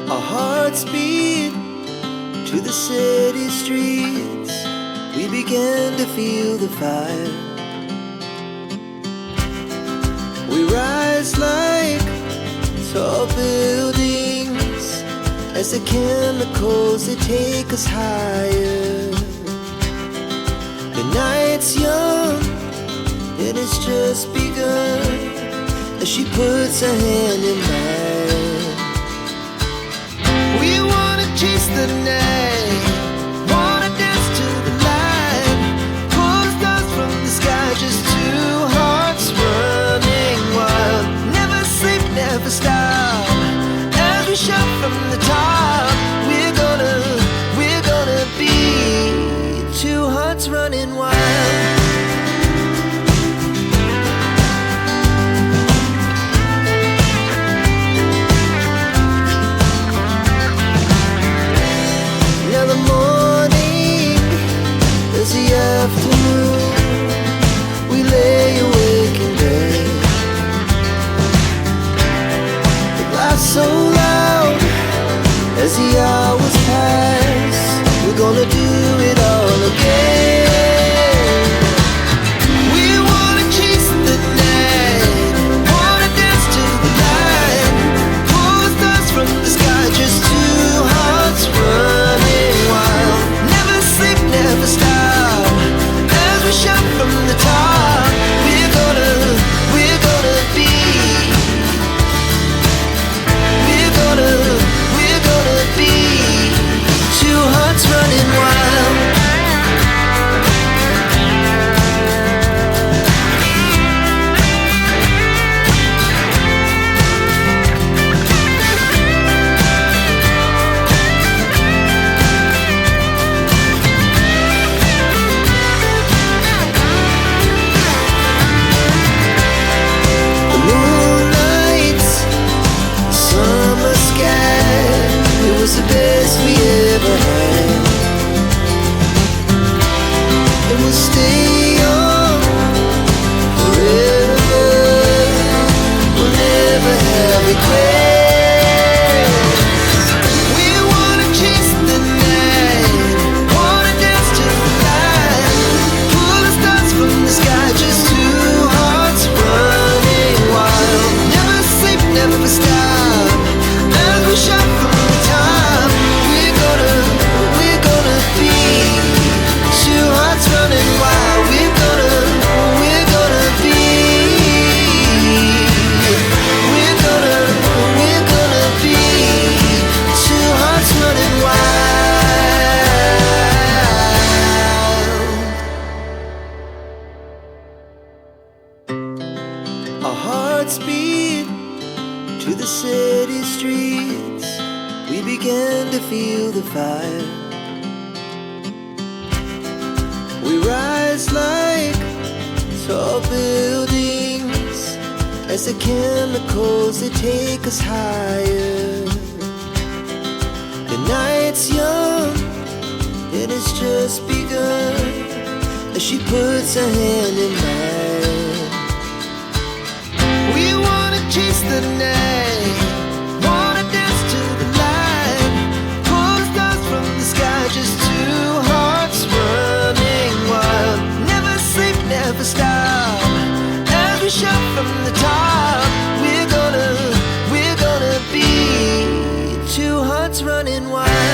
Our hearts beat to the city streets. We began to feel the fire. We rise like tall buildings as the chemicals, they take us higher. The night's young and it's just begun as she puts her hand in mine. We wanna chase the night, wanna dance to the light, pull stars from the sky, just two hearts running wild. Never sleep, never stop, as we shout from the top. We're gonna be two hearts running wild. Afternoon, we lay awake in bed. The glass so loud as the hours pass. We're gonna do it all again. We wanna chase the night, wanna dance to the light, pull stars from the sky, just two hearts running wild. Never sleep, never stop, shout from the top. We're gonna be. We're gonna be two hearts running wild. The best we ever had, and we'll stay on forever. We'll never have regrets. We wanna chase the night, wanna dance to the light, pull the stars from the sky, just two hearts running wild. Never sleep, never stop, as we shout from the top. Running wild, we're gonna be. We're gonna be two hearts running wild. Our hearts beat to the city streets. We began to feel the fire. We rise like tall buildings as the chemicals, they take us higher. The night's young and it's just begun as she puts her hand in mine. We wanna chase the night, wanna dance to the light, pull stars from the sky, just two hearts running wild. Never sleep, never stop, as we shout from the top. We're gonna be two hearts running wild.